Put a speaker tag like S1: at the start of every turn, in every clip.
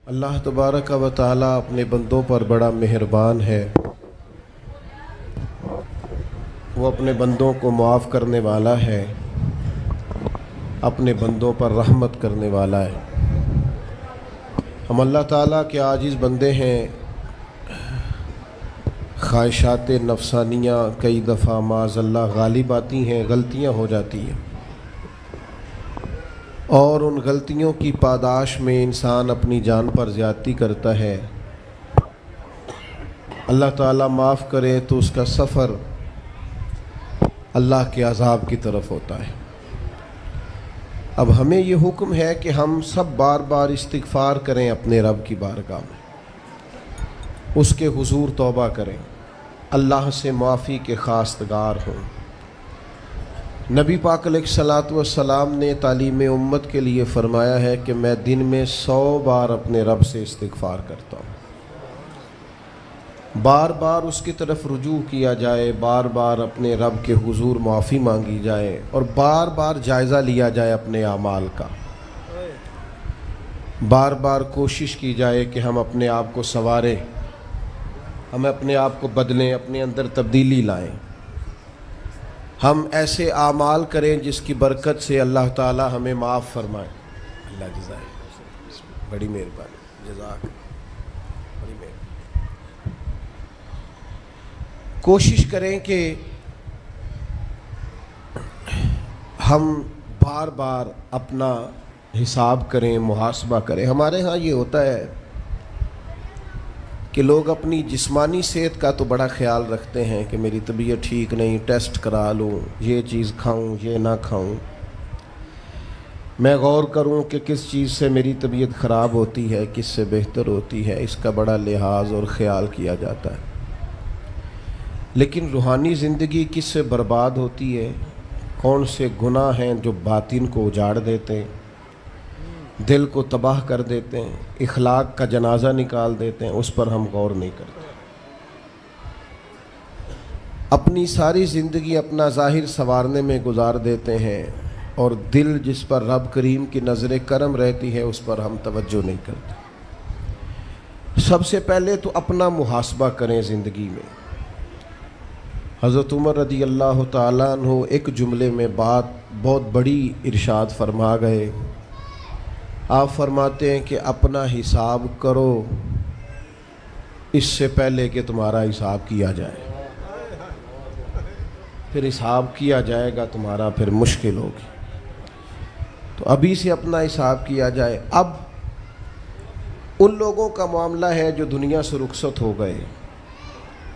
S1: اللہ تبارک و تعالی اپنے بندوں پر بڑا مہربان ہے۔ وہ اپنے بندوں کو معاف کرنے والا ہے، اپنے بندوں پر رحمت کرنے والا ہے۔ ہم اللہ تعالیٰ کے عاجز بندے ہیں، خواہشات نفسانیہ کئی دفعہ معاذ اللہ غالب آتی ہیں، غلطیاں ہو جاتی ہیں، اور ان غلطیوں کی پاداش میں انسان اپنی جان پر زیادتی کرتا ہے۔ اللہ تعالیٰ معاف کرے تو اس کا سفر اللہ کے عذاب کی طرف ہوتا ہے۔ اب ہمیں یہ حکم ہے کہ ہم سب بار بار استغفار کریں، اپنے رب کی بارگاہ میں اس کے حضور توبہ کریں، اللہ سے معافی کے خواستگار ہوں۔ نبی پاک علیہ الصلوۃ والسلام نے تعلیم امت کے لیے فرمایا ہے کہ میں دن میں 100 بار اپنے رب سے استغفار کرتا ہوں۔ بار بار اس کی طرف رجوع کیا جائے، بار بار اپنے رب کے حضور معافی مانگی جائے، اور بار بار جائزہ لیا جائے اپنے اعمال کا۔ بار بار کوشش کی جائے کہ ہم اپنے آپ کو سنواریں، ہم اپنے آپ کو بدلیں، اپنے اندر تبدیلی لائیں، ہم ایسے اعمال کریں جس کی برکت سے اللہ تعالی ہمیں معاف فرمائے۔ اللہ جزائے بڑی مہربانی، جزاک بڑی مہربانی۔ کوشش کریں کہ ہم بار بار اپنا حساب کریں، محاسبہ کریں۔ ہمارے ہاں یہ ہوتا ہے کہ لوگ اپنی جسمانی صحت کا تو بڑا خیال رکھتے ہیں کہ میری طبیعت ٹھیک نہیں، ٹیسٹ کرا لوں، یہ چیز کھاؤں، یہ نہ کھاؤں، میں غور کروں کہ کس چیز سے میری طبیعت خراب ہوتی ہے، کس سے بہتر ہوتی ہے، اس کا بڑا لحاظ اور خیال کیا جاتا ہے۔ لیکن روحانی زندگی کس سے برباد ہوتی ہے، کون سے گناہ ہیں جو باطن کو اجاڑ دیتے ہیں، دل کو تباہ کر دیتے ہیں، اخلاق کا جنازہ نکال دیتے ہیں، اس پر ہم غور نہیں کرتے۔ اپنی ساری زندگی اپنا ظاہر سنوارنے میں گزار دیتے ہیں، اور دل جس پر رب کریم کی نظر کرم رہتی ہے اس پر ہم توجہ نہیں کرتے۔ سب سے پہلے تو اپنا محاسبہ کریں زندگی میں۔ حضرت عمر رضی اللہ تعالیٰ عنہ ایک جملے میں بات بہت بڑی ارشاد فرما گئے۔ آپ فرماتے ہیں کہ اپنا حساب کرو اس سے پہلے کہ تمہارا حساب کیا جائے، پھر حساب کیا جائے گا تمہارا، پھر مشکل ہوگی۔ تو ابھی سے اپنا حساب کیا جائے۔ اب ان لوگوں کا معاملہ ہے جو دنیا سے رخصت ہو گئے۔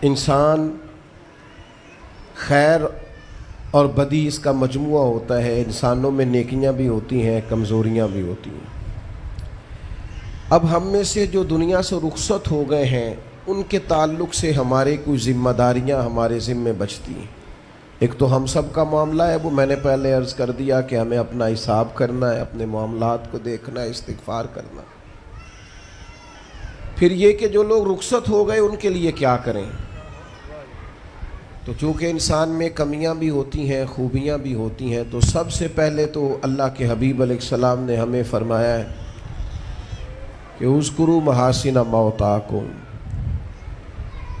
S1: انسان خیر اور بدی اس کا مجموعہ ہوتا ہے، انسانوں میں نیکیاں بھی ہوتی ہیں، کمزوریاں بھی ہوتی ہیں۔ اب ہم میں سے جو دنیا سے رخصت ہو گئے ہیں ان کے تعلق سے ہمارے کچھ ذمہ داریاں ہمارے ذمے بچتی ہیں۔ ایک تو ہم سب کا معاملہ ہے، وہ میں نے پہلے عرض کر دیا کہ ہمیں اپنا حساب کرنا ہے، اپنے معاملات کو دیکھنا ہے، استغفار کرنا۔ پھر یہ کہ جو لوگ رخصت ہو گئے ان کے لیے کیا کریں۔ تو چونکہ انسان میں کمیاں بھی ہوتی ہیں، خوبیاں بھی ہوتی ہیں، تو سب سے پہلے تو اللہ کے حبیب علیہ السلام نے ہمیں فرمایا ہے کہ اذکروا محاسن موتاکم،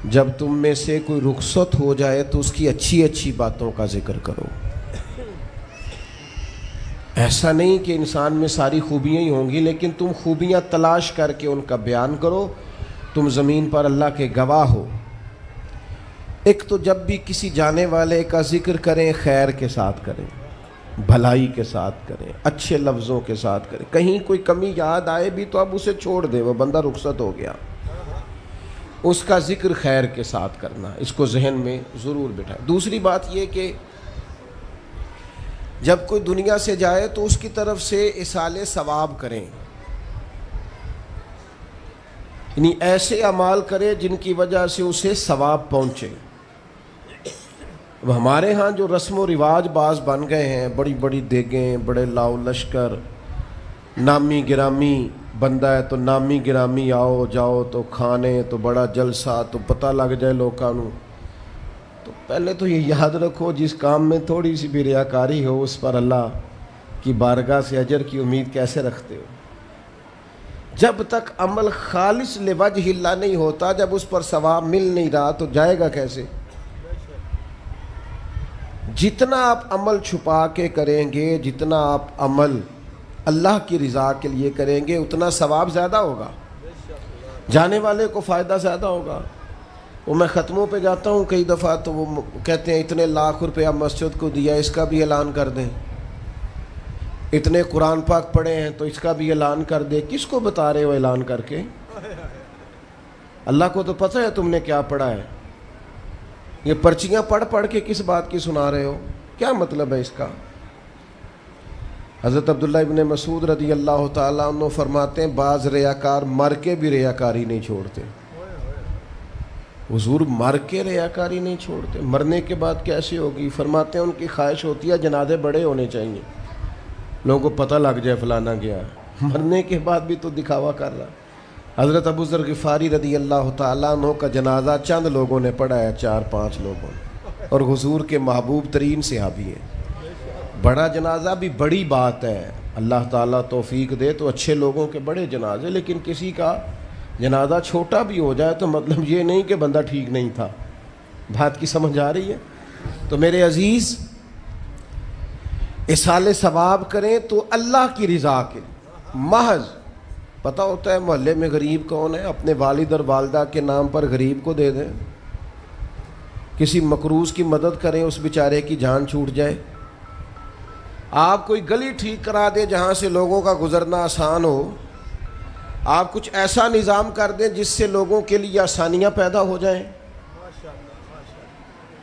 S1: جب تم میں سے کوئی رخصت ہو جائے تو اس کی اچھی اچھی باتوں کا ذکر کرو۔ ایسا نہیں کہ انسان میں ساری خوبیاں ہی ہوں گی، لیکن تم خوبیاں تلاش کر کے ان کا بیان کرو، تم زمین پر اللہ کے گواہ ہو۔ ایک تو جب بھی کسی جانے والے کا ذکر کریں خیر کے ساتھ کریں، بھلائی کے ساتھ کریں، اچھے لفظوں کے ساتھ کریں۔ کہیں کوئی کمی یاد آئے بھی تو اب اسے چھوڑ دے، وہ بندہ رخصت ہو گیا، اس کا ذکر خیر کے ساتھ کرنا، اس کو ذہن میں ضرور بٹھائیں۔ دوسری بات یہ کہ جب کوئی دنیا سے جائے تو اس کی طرف سے ایصال ثواب کریں، یعنی ایسے اعمال کرے جن کی وجہ سے اسے ثواب پہنچے۔ اب ہمارے ہاں جو رسم و رواج بعض بن گئے ہیں، بڑی بڑی دیگیں، بڑے لاؤ لشکر، نامی گرامی بندہ ہے تو نامی گرامی آؤ جاؤ تو کھانے تو بڑا جلسہ تو پتہ لگ جائے لوکاں نوں۔ تو پہلے تو یہ یاد رکھو جس کام میں تھوڑی سی بھی ریاکاری ہو اس پر اللہ کی بارگاہ سے اجر کی امید کیسے رکھتے ہو؟ جب تک عمل خالص لوجہ اللہ نہیں ہوتا، جب اس پر ثواب مل نہیں رہا تو جائے گا کیسے؟ جتنا آپ عمل چھپا کے کریں گے، جتنا آپ عمل اللہ کی رضا کے لیے کریں گے، اتنا ثواب زیادہ ہوگا، جانے والے کو فائدہ زیادہ ہوگا۔ وہ میں ختموں پہ جاتا ہوں کئی دفعہ تو وہ کہتے ہیں اتنے لاکھ روپیہ مسجد کو دیا، اس کا بھی اعلان کر دیں، اتنے قرآن پاک پڑھے ہیں تو اس کا بھی اعلان کر دے۔ کس کو بتا رہے ہو اعلان کر کے؟ اللہ کو تو پتہ ہے تم نے کیا پڑھا ہے، یہ پرچیاں پڑھ پڑھ کے کس بات کی سنا رہے ہو؟ کیا مطلب ہے اس کا؟ حضرت عبداللہ ابن مسعود رضی اللہ تعالیٰ عنہ فرماتے ہیں بعض ریاکار مر کے بھی ریاکاری نہیں چھوڑتے۔ حضور مر کے ریاکاری نہیں چھوڑتے، مرنے کے بعد کیسے ہوگی؟ فرماتے ہیں ان کی خواہش ہوتی ہے جنازے بڑے ہونے چاہیے، لوگوں کو پتہ لگ جائے فلانا گیا، مرنے کے بعد بھی تو دکھاوا کر رہا۔ حضرت ابو ذر غفاری رضی اللہ تعالیٰ عنہ کا جنازہ چند لوگوں نے پڑھا ہے، 4-5 لوگوں نے، اور حضور کے محبوب ترین صحابی ہیں۔ بڑا جنازہ بھی بڑی بات ہے، اللہ تعالیٰ توفیق دے تو اچھے لوگوں کے بڑے جنازے، لیکن کسی کا جنازہ چھوٹا بھی ہو جائے تو مطلب یہ نہیں کہ بندہ ٹھیک نہیں تھا۔ بات کی سمجھ آ رہی ہے؟ تو میرے عزیز، اصال ثواب کریں تو اللہ کی رضا کے محض پتہ ہوتا ہے محلے میں غریب کون ہے، اپنے والد اور والدہ کے نام پر غریب کو دے دیں، کسی مقروض کی مدد کریں، اس بیچارے کی جان چھوٹ جائے۔ آپ کوئی گلی ٹھیک کرا دیں جہاں سے لوگوں کا گزرنا آسان ہو، آپ کچھ ایسا نظام کر دیں جس سے لوگوں کے لیے آسانیاں پیدا ہو جائیں،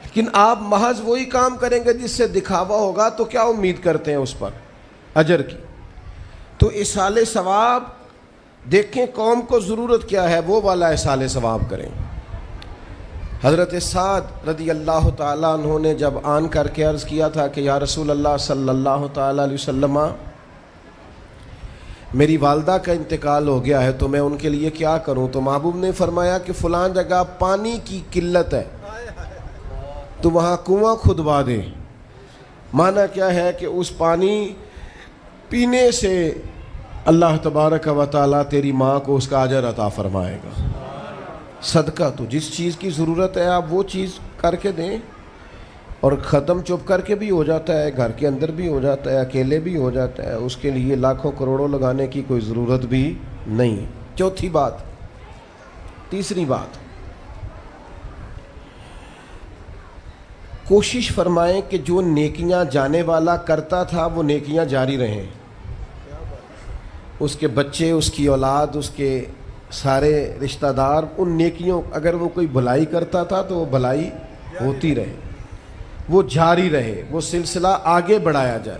S1: لیکن آپ محض وہی کام کریں گے جس سے دکھاوا ہوگا تو کیا امید کرتے ہیں اس پر اجر کی؟ تو اصال ثواب دیکھیں قوم کو ضرورت کیا ہے، وہ والا اصال ثواب کریں۔ حضرت سعد رضی اللہ تعالیٰ عنہ نے جب آن کر کے عرض کیا تھا کہ یا رسول اللہ صلی اللہ تعالیٰ علیہ وسلم، میری والدہ کا انتقال ہو گیا ہے تو میں ان کے لیے کیا کروں؟ تو محبوب نے فرمایا کہ فلاں جگہ پانی کی قلت ہے تو وہاں کنواں کھدوا دے۔ معنی کیا ہے کہ اس پانی پینے سے اللہ تبارک و تعالیٰ تیری ماں کو اس کا اجر عطا فرمائے گا۔ صدقہ تو جس چیز کی ضرورت ہے آپ وہ چیز کر کے دیں، اور ختم چپ کر کے بھی ہو جاتا ہے، گھر کے اندر بھی ہو جاتا ہے، اکیلے بھی ہو جاتا ہے، اس کے لیے لاکھوں کروڑوں لگانے کی کوئی ضرورت بھی نہیں۔ چوتھی بات، تیسری بات، کوشش فرمائیں کہ جو نیکیاں جانے والا کرتا تھا وہ نیکیاں جاری رہیں، اس کے بچے، اس کی اولاد، اس کے سارے رشتہ دار ان نیکیوں، اگر وہ کوئی بھلائی کرتا تھا تو وہ بھلائی ہوتی رہے، وہ جاری رہے، وہ سلسلہ آگے بڑھایا جائے۔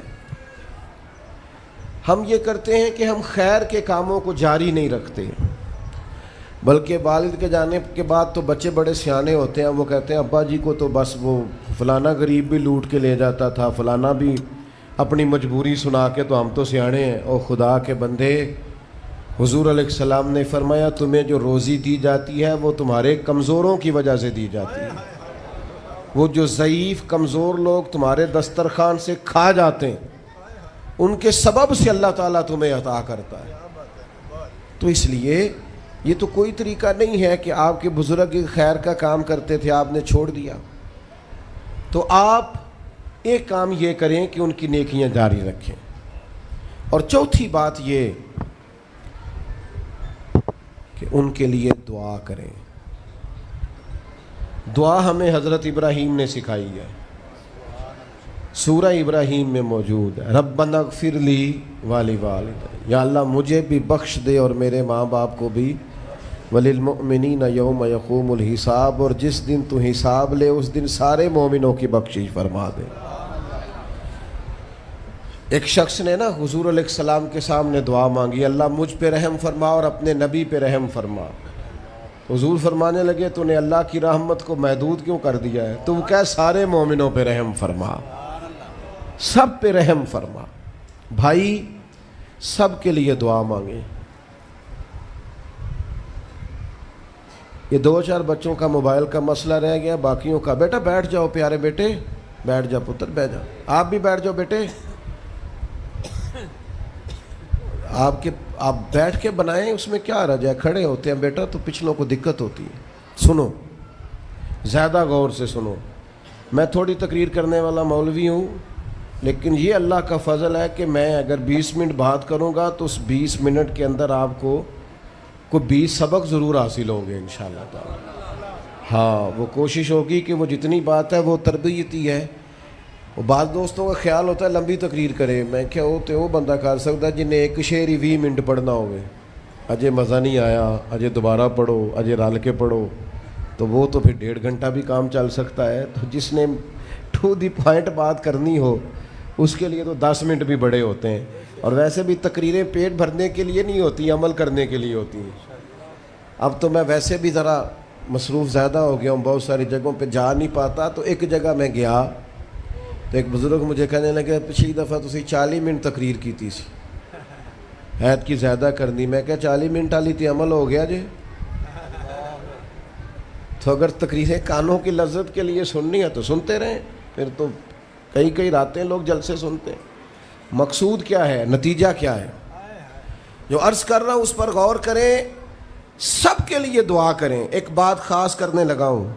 S1: ہم یہ کرتے ہیں کہ ہم خیر کے کاموں کو جاری نہیں رکھتے، بلکہ والد کے جانے کے بعد تو بچے بڑے سیانے ہوتے ہیں، وہ کہتے ہیں ابا جی کو تو بس وہ فلانا غریب بھی لوٹ کے لے جاتا تھا، فلانا بھی اپنی مجبوری سنا کے، تو ہم تو سیانے ہیں۔ او خدا کے بندے، حضور علیہ السلام نے فرمایا تمہیں جو روزی دی جاتی ہے وہ تمہارے کمزوروں کی وجہ سے دی جاتی ہے، وہ جو ضعیف کمزور لوگ تمہارے دسترخوان سے کھا جاتے ہیں ان کے سبب سے اللہ تعالیٰ تمہیں عطا کرتا ہے۔ تو اس لیے یہ تو کوئی طریقہ نہیں ہے کہ آپ کے بزرگ خیر کا کام کرتے تھے آپ نے چھوڑ دیا، تو آپ ایک کام یہ کریں کہ ان کی نیکیاں جاری رکھیں۔ اور چوتھی بات یہ کہ ان کے لیے دعا کریں۔ دعا ہمیں حضرت ابراہیم نے سکھائی ہے، سورہ ابراہیم میں موجود ہے، ربنا اغفر لی ولوالدی، یا اللہ مجھے بھی بخش دے اور میرے ماں باپ کو بھی، وللمؤمنین یوم یقوم الحساب، اور جس دن تو حساب لے اس دن سارے مومنوں کی بخشش فرما دے۔ ایک شخص نے نا حضور علیہ السلام کے سامنے دعا مانگی، اللہ مجھ پہ رحم فرما اور اپنے نبی پہ رحم فرما۔ حضور فرمانے لگے تو نے اللہ کی رحمت کو محدود کیوں کر دیا ہے؟ تم کہہ سارے مومنوں پہ رحم فرما، سب پہ رحم فرما۔ بھائی سب کے لیے دعا مانگیں۔ یہ 2-4 بچوں کا موبائل کا مسئلہ رہ گیا، باقیوں کا بیٹا بیٹھ جاؤ، پیارے بیٹے بیٹھ جاؤ، پتر بیٹھ جاؤ، آپ بھی بیٹھ جاؤ بیٹے، آپ بیٹھ کے بنائیں، اس میں کیا حرج ہے؟ کھڑے ہوتے ہیں بیٹا تو پچھلوں کو دقت ہوتی ہے۔ سنو، زیادہ غور سے سنو، میں تھوڑی تقریر کرنے والا مولوی ہوں، لیکن یہ اللہ کا فضل ہے کہ میں اگر 20 منٹ بات کروں گا تو اس 20 منٹ کے اندر آپ کو 20 سبق ضرور حاصل ہوں گے انشاءاللہ تعالی۔ ہاں، وہ کوشش ہوگی کہ وہ جتنی بات ہے وہ تربیتی ہے۔ وہ بعض دوستوں کا خیال ہوتا ہے لمبی تقریر کرے، میں کیا ہوتے وہ بندہ کر سکتا ہے جنہیں ایک شعر ہی 20 منٹ پڑھنا ہوئے، اجے مزہ نہیں آیا، اجے دوبارہ پڑھو، اجے رل کے پڑھو، تو وہ تو پھر 1.5 گھنٹہ بھی کام چل سکتا ہے۔ تو جس نے ٹو دی پوائنٹ بات کرنی ہو اس کے لیے تو 10 منٹ بھی بڑے ہوتے ہیں، اور ویسے بھی تقریریں پیٹ بھرنے کے لیے نہیں ہوتی، عمل کرنے کے لیے ہوتی ہیں۔ اب تو میں ویسے بھی ذرا مصروف زیادہ ہو گیا ہوں، بہت ساری جگہوں پہ جا نہیں پاتا، تو ایک جگہ میں گیا تو ایک بزرگ مجھے کہنے لگے پچھلی دفعہ تسی 40 منٹ تقریر کی تھی سی، عید کی زیادہ کرنی۔ میں کہا 40 منٹ والی تے عمل ہو گیا جی، تو اگر تقریریں کانوں کی لذت کے لیے سننی ہے تو سنتے رہیں، پھر تو کئی راتیں لوگ جلسے سنتے ہیں۔ مقصود کیا ہے، نتیجہ کیا ہے؟ جو عرض کر رہا ہوں اس پر غور کریں، سب کے لیے دعا کریں۔ ایک بات خاص کرنے لگا ہوں،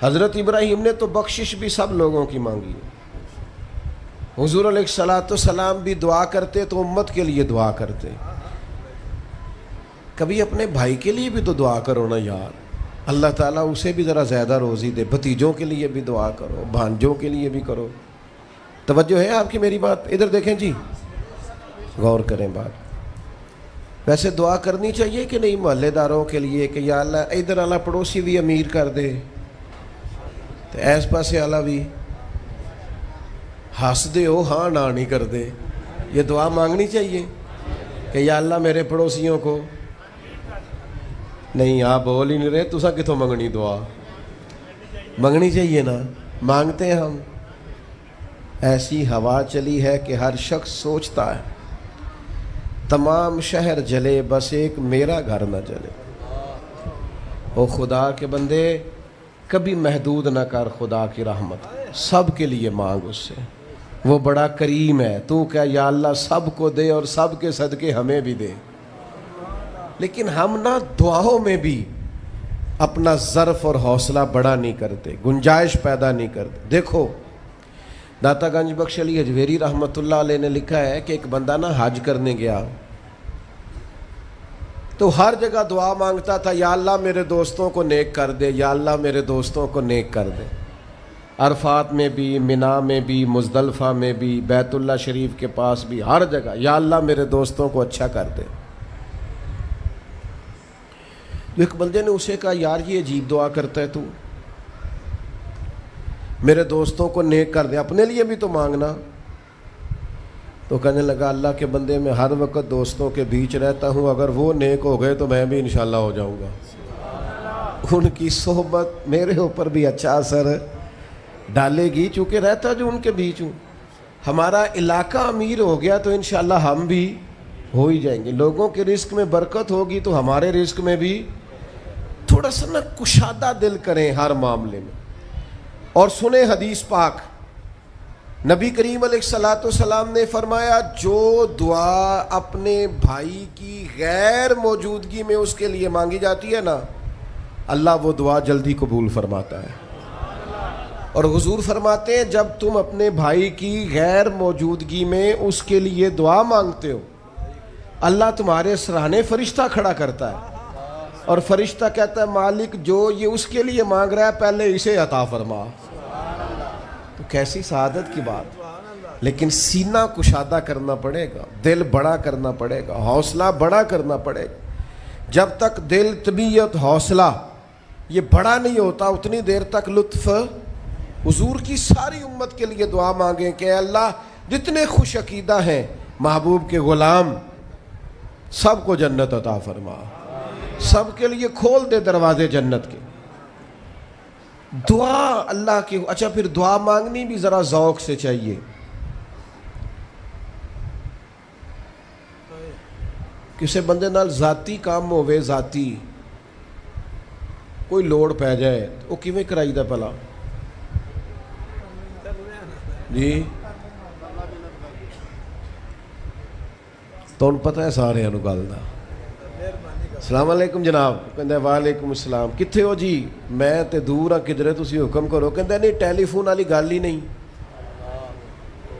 S1: حضرت ابراہیم نے تو بخشش بھی سب لوگوں کی مانگی، حضور علیہ الصلوۃ والسلام بھی دعا کرتے تو امت کے لیے دعا کرتے۔ کبھی اپنے بھائی کے لیے بھی تو دعا کرو نا یار، اللہ تعالیٰ اسے بھی ذرا زیادہ روزی دے، بھتیجوں کے لیے بھی دعا کرو، بھانجوں کے لیے بھی کرو۔ توجہ ہے آپ کی میری بات؟ ادھر دیکھیں جی، غور کریں بات۔ ویسے دعا کرنی چاہیے کہ نہیں محلے داروں کے لیے کہ یا اللہ ادھر والا پڑوسی بھی امیر کر دے، تو ایس پاسے والا بھی ہنس دے ہو ہاں نہ نہیں کر دے، یہ دعا مانگنی چاہیے کہ یا اللہ میرے پڑوسیوں کو۔ نہیں آپ بول ہی نہیں رہے، تسا کتوں منگنی دعا؟ منگنی چاہیے نا، مانگتے ہیں ہم۔ ایسی ہوا چلی ہے کہ ہر شخص سوچتا ہے تمام شہر جلے بس ایک میرا گھر نہ جلے۔ او خدا کے بندے کبھی محدود نہ کر خدا کی رحمت، سب کے لیے مانگ اس سے، وہ بڑا کریم ہے۔ تو کیا یا اللہ سب کو دے اور سب کے صدقے ہمیں بھی دے۔ لیکن ہم نہ دعاؤں میں بھی اپنا ظرف اور حوصلہ بڑا نہیں کرتے، گنجائش پیدا نہیں کرتے۔ دیکھو داتا گنج بخش علی حجویری رحمۃ اللہ علیہ نے لکھا ہے کہ ایک بندہ نا حج کرنے گیا تو ہر جگہ دعا مانگتا تھا، یا اللہ میرے دوستوں کو نیک کر دے، یا اللہ میرے دوستوں کو نیک کر دے۔ عرفات میں بھی، منا میں بھی، مزدلفہ میں بھی، بیت اللہ شریف کے پاس بھی، ہر جگہ یا اللہ میرے دوستوں کو اچھا کر دے۔ ایک بندے نے اسے کہا یار یہ عجیب دعا کرتا ہے تو، میرے دوستوں کو نیک کر دے، اپنے لیے بھی تو مانگنا۔ تو کہنے لگا اللہ کے بندے میں ہر وقت دوستوں کے بیچ رہتا ہوں، اگر وہ نیک ہو گئے تو میں بھی انشاءاللہ ہو جاؤں گا۔ ان کی صحبت میرے اوپر بھی اچھا اثر ڈالے گی، چونکہ رہتا جو ان کے بیچ ہوں۔ ہمارا علاقہ امیر ہو گیا تو انشاءاللہ ہم بھی ہو ہی جائیں گے۔ لوگوں کے رزق میں برکت ہوگی تو ہمارے رزق میں بھی تھوڑا سا نا کشادہ دل کریں ہر معاملے میں۔ اور سنیں حدیث پاک، نبی کریم علیہ الصلوۃ والسلام نے فرمایا جو دعا اپنے بھائی کی غیر موجودگی میں اس کے لیے مانگی جاتی ہے نا، اللہ وہ دعا جلدی قبول فرماتا ہے۔ اور حضور فرماتے ہیں جب تم اپنے بھائی کی غیر موجودگی میں اس کے لیے دعا مانگتے ہو، اللہ تمہارے سرانے فرشتہ کھڑا کرتا ہے، اور فرشتہ کہتا ہے مالک جو یہ اس کے لیے مانگ رہا ہے پہلے اسے عطا فرما۔ تو کیسی سعادت کی بات۔ لیکن سینہ کشادہ کرنا پڑے گا، دل بڑا کرنا پڑے گا، حوصلہ بڑا کرنا پڑے گا۔ جب تک دل، طبیعت، حوصلہ یہ بڑا نہیں ہوتا اتنی دیر تک لطف۔ حضور کی ساری امت کے لیے دعا مانگیں کہ اے اللہ جتنے خوش عقیدہ ہیں محبوب کے غلام سب کو جنت عطا فرما، سب کے لیے کھول دے دروازے جنت کے۔ دعا اللہ کی۔ اچھا پھر دعا مانگنی بھی ذرا ذوق سے چاہیے۔ کسی بندے نال ذاتی کام ہوئے، ذاتی کوئی لوڑ پہ جائے وہ کیویں کرائی دا پلا جی؟ ਤੁਹਾਨੂੰ ਪਤਾ ਹੈ ਸਾਰਿਆਂ ਨੂੰ ਗੱਲ ਦਾ। ਸਲਾਮ ਅਲੈਕੁਮ ਜਨਾਬ। ਕਹਿੰਦਾ ਵਾਲੇਕੁਮ ਅਸਲਾਮ। ਕਿੱਥੇ ਹੋ ਜੀ? ਮੈਂ ਤੇ ਦੂਰ ਆ ਕਿਧਰੇ, ਤੁਸੀਂ ਹੁਕਮ ਕਰੋ। ਕਹਿੰਦਾ ਨਹੀਂ ਟੈਲੀਫੋਨ ਵਾਲੀ ਗੱਲ ਹੀ ਨਹੀਂ,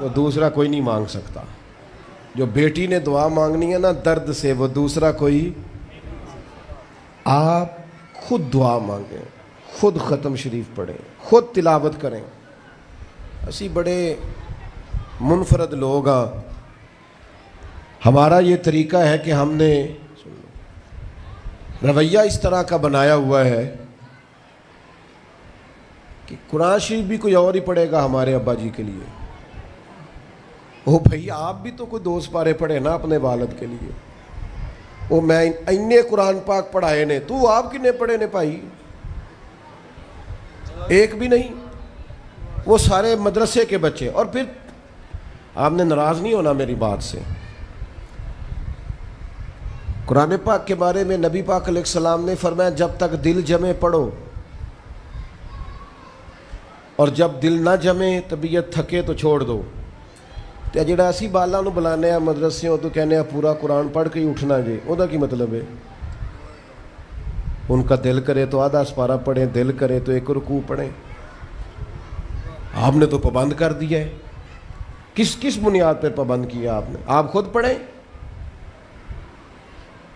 S1: وہ دوسرا کوئی نہیں مانگ سکتا. جو بیٹی نے دعا مانگنی ہے نا درد سے، وہ دوسرا کوئی. آپ خود دعا مانگیں، خود ختم شریف پڑھیں، خود تلاوت کریں. اسی بڑے منفرد لوگ ہاں. ہمارا یہ طریقہ ہے کہ ہم نے رویہ اس طرح کا بنایا ہوا ہے کہ قرآن شریف بھی کوئی اور ہی پڑھے گا ہمارے ابا جی کے لیے. او بھائی آپ بھی تو کوئی 2 پارے پڑھے نا اپنے والد کے لیے. وہ میں اینے قرآن پاک پڑھائے نے، تو آپ کنے پڑھے نے بھائی؟ ایک بھی نہیں. وہ سارے مدرسے کے بچے. اور پھر آپ نے ناراض نہیں ہونا میری بات سے. قرآن پاک کے بارے میں نبی پاک علیہ السلام نے فرمایا جب تک دل جمے پڑھو، اور جب دل نہ جمے طبیعت تھکے تو چھوڑ دو. تو جڑا اسی بالا نو بلانے مدرسے تو کہنے پورا قرآن پڑھ کے ہی اٹھنا جی، وہ کی مطلب ہے؟ ان کا دل کرے تو آدھا سپارہ پڑھیں، دل کرے تو 1 رکوع پڑھیں. آپ نے تو پابند کر دیا ہے. کس بنیاد پر پابند کیا آپ نے؟ آپ خود پڑھیں.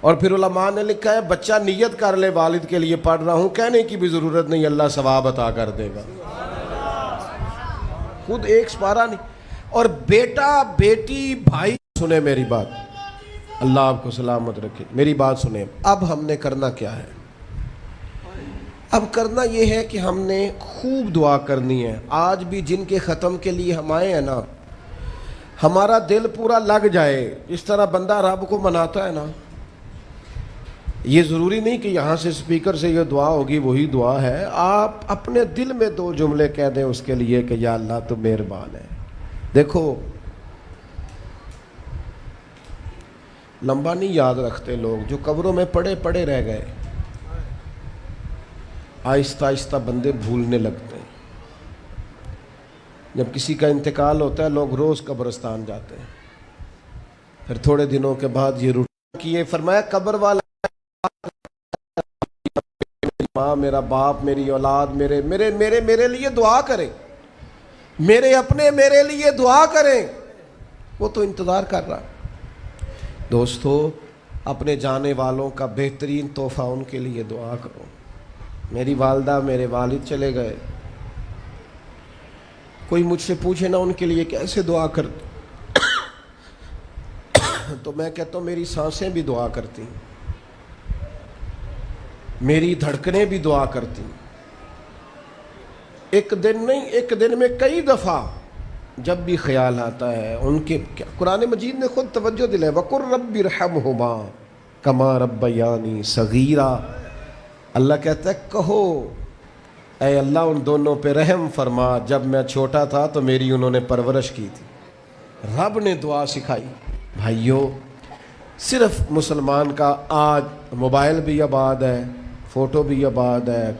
S1: اور پھر علماء نے لکھا ہے بچہ نیت کر لے والد کے لیے پڑھ رہا ہوں، کہنے کی بھی ضرورت نہیں، اللہ ثواب عطا کر دے گا. خود 1 سپارہ نہیں. اور بیٹا بیٹی بھائی سنیں میری بات، اللہ آپ کو سلامت رکھے، میری بات سنیں. اب ہم نے کرنا کیا ہے؟ اب کرنا یہ ہے کہ ہم نے خوب دعا کرنی ہے. آج بھی جن کے ختم کے لیے ہم آئے ہیں نا، ہمارا دل پورا لگ جائے. اس طرح بندہ رب کو مناتا ہے نا، یہ ضروری نہیں کہ یہاں سے سپیکر سے یہ دعا ہوگی وہی دعا ہے. آپ اپنے دل میں 2 جملے کہہ دیں اس کے لیے کہ یا اللہ تو مہربان ہے. دیکھو لمبا نہیں یاد رکھتے لوگ، جو قبروں میں پڑے رہ گئے. آہستہ آہستہ بندے بھولنے لگتے ہیں. جب کسی کا انتقال ہوتا ہے لوگ روز قبرستان جاتے ہیں. پھر تھوڑے دنوں کے بعد یہ روٹین کیے. فرمایا قبر والا ماں، میرا باپ، میری اولاد میرے میرے میرے میرے لیے دعا کریں، میرے اپنے میرے لیے دعا کریں. وہ تو انتظار کر رہا. دوستو اپنے جانے والوں کا بہترین تحفہ ان کے لیے دعا کرو. میری والدہ میرے والد چلے گئے، کوئی مجھ سے پوچھے نا ان کے لیے کیسے دعا کرتے تو میں کہتا ہوں میری سانسیں بھی دعا کرتی، میری دھڑکنیں بھی دعا کرتی. ایک دن نہیں، ایک دن میں کئی دفعہ جب بھی خیال آتا ہے ان کے. قرآن مجید نے خود توجہ دلائی وَقُلْ رَبِّ ارْحَمْهُمَا كَمَا رَبَّيَانِي صَغِيرًا. اللہ کہتا ہے کہو اے اللہ ان دونوں پہ رحم فرما، جب میں چھوٹا تھا تو میری انہوں نے پرورش کی تھی. رب نے دعا سکھائی. بھائیو صرف مسلمان کا آج موبائل بھی آباد ہے، فوٹو بھی آباد ہے،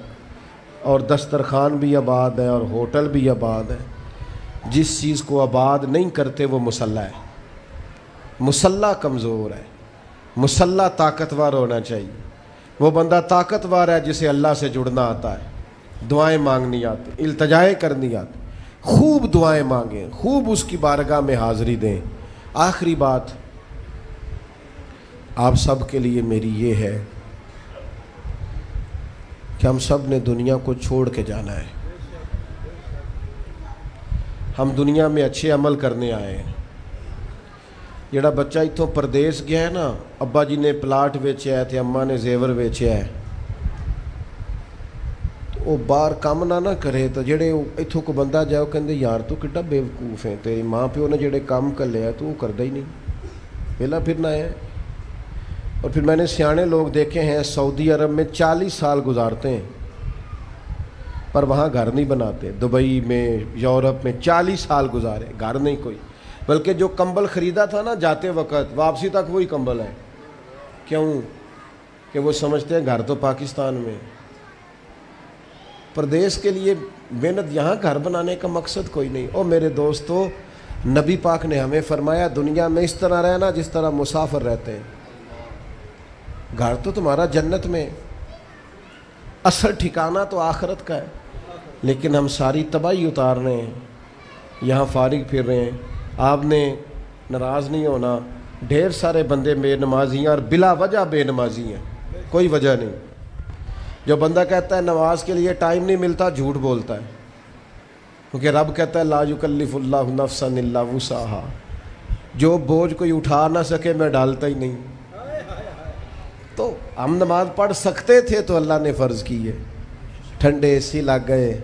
S1: اور دسترخوان بھی آباد ہے، اور ہوٹل بھی آباد ہے. جس چیز کو آباد نہیں کرتے وہ مسلح ہے. مسلح کمزور ہے، مسلح طاقتور ہونا چاہیے. وہ بندہ طاقتور ہے جسے اللہ سے جڑنا آتا ہے، دعائیں مانگنی آتی، التجائیں کرنی آتی. خوب دعائیں مانگیں، خوب اس کی بارگاہ میں حاضری دیں. آخری بات آپ سب کے لیے میری یہ ہے کہ ہم سب نے دنیا کو چھوڑ کے جانا ہے. ہم دنیا میں اچھے عمل کرنے آئے ہیں. جڑا بچہ اتوں پردیس گیا ہے نا، ابا جی نے پلاٹ ویچیا ہے تے اماں نے زیور ویچیا ہے، تو وہ باہر کام نہ کرے. تو جڑے اتوں کو بندہ جائے وہ کہندے یار تو کڈا بیوقوف ہے، تیری ماں پیو نے جڑے کام کر لیا تو وہ کردا ہی نہیں، پہلا پھرنا ہے. اور پھر میں نے سیانے لوگ دیکھے ہیں سعودی عرب میں 40 سال گزارتے ہیں پر وہاں گھر نہیں بناتے. دبئی میں، یورپ میں 40 سال گزارے، گھر نہیں کوئی. بلکہ جو کمبل خریدا تھا نا جاتے وقت، واپسی تک وہی کمبل ہے. کیوں؟ کہ وہ سمجھتے ہیں گھر تو پاکستان میں. پردیس کے لیے محنت، یہاں گھر بنانے کا مقصد کوئی نہیں. اور میرے دوستو نبی پاک نے ہمیں فرمایا دنیا میں اس طرح رہنا جس طرح مسافر رہتے ہیں. گھر تو تمہارا جنت میں، اصل ٹھکانہ تو آخرت کا ہے. لیکن ہم ساری تباہی اتار رہے ہیں، یہاں فارغ پھر رہے ہیں. آپ نے ناراض نہیں ہونا، ڈھیر سارے بندے بے نمازی ہیں اور بلا وجہ بے نمازی ہیں، کوئی وجہ نہیں۔ جو بندہ کہتا ہے نماز کے لیے ٹائم نہیں ملتا، جھوٹ بولتا ہے، کیونکہ رب کہتا ہے لا یکلف اللہ نفسا الا وسعها، جو بوجھ کوئی اٹھا نہ سکے میں ڈالتا ہی نہیں۔ تو ہم نماز پڑھ سکتے تھے تو اللہ نے فرض کی ہے، ٹھنڈے اے سی لگ گئے،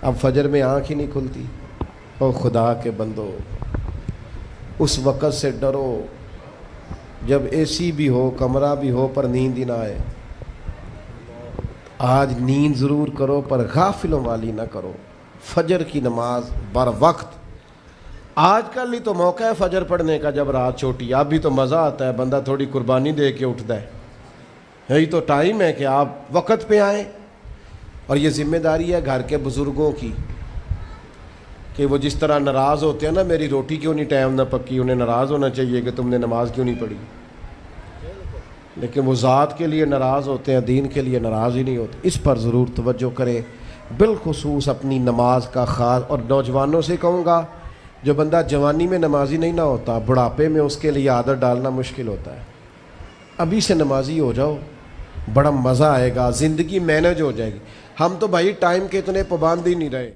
S1: اب فجر میں آنکھ ہی نہیں کھلتی۔ او خدا کے بندو، اس وقت سے ڈرو جب اے سی بھی ہو، کمرہ بھی ہو، پر نیند ہی نہ آئے۔ آج نیند ضرور کرو پر غافلوں والی نہ کرو، فجر کی نماز بر وقت۔ آج کل ہی تو موقع ہے فجر پڑھنے کا جب رات چھوٹی، اب بھی تو مزہ آتا ہے، بندہ تھوڑی قربانی دے کے اٹھتا ہے، یہی تو ٹائم ہے کہ آپ وقت پہ آئیں۔ اور یہ ذمہ داری ہے گھر کے بزرگوں کی کہ وہ جس طرح ناراض ہوتے ہیں نا میری روٹی کیوں نہیں ٹائم نہ پکی، انہیں ناراض ہونا چاہیے کہ تم نے نماز کیوں نہیں پڑھی، لیکن وہ ذات کے لیے ناراض ہوتے ہیں، دین کے لیے ناراض ہی نہیں ہوتے۔ اس پر ضرور توجہ کریں، بالخصوص اپنی نماز کا خاص۔ اور نوجوانوں سے کہوں گا، جو بندہ جوانی میں نمازی نہیں نہ ہوتا، بڑھاپے میں اس کے لیے عادت ڈالنا مشکل ہوتا ہے۔ ابھی سے نمازی ہو جاؤ، بڑا مزہ آئے گا، زندگی مینج ہو جائے گی۔ ہم تو بھائی ٹائم کے اتنے پابند ہی نہیں رہے۔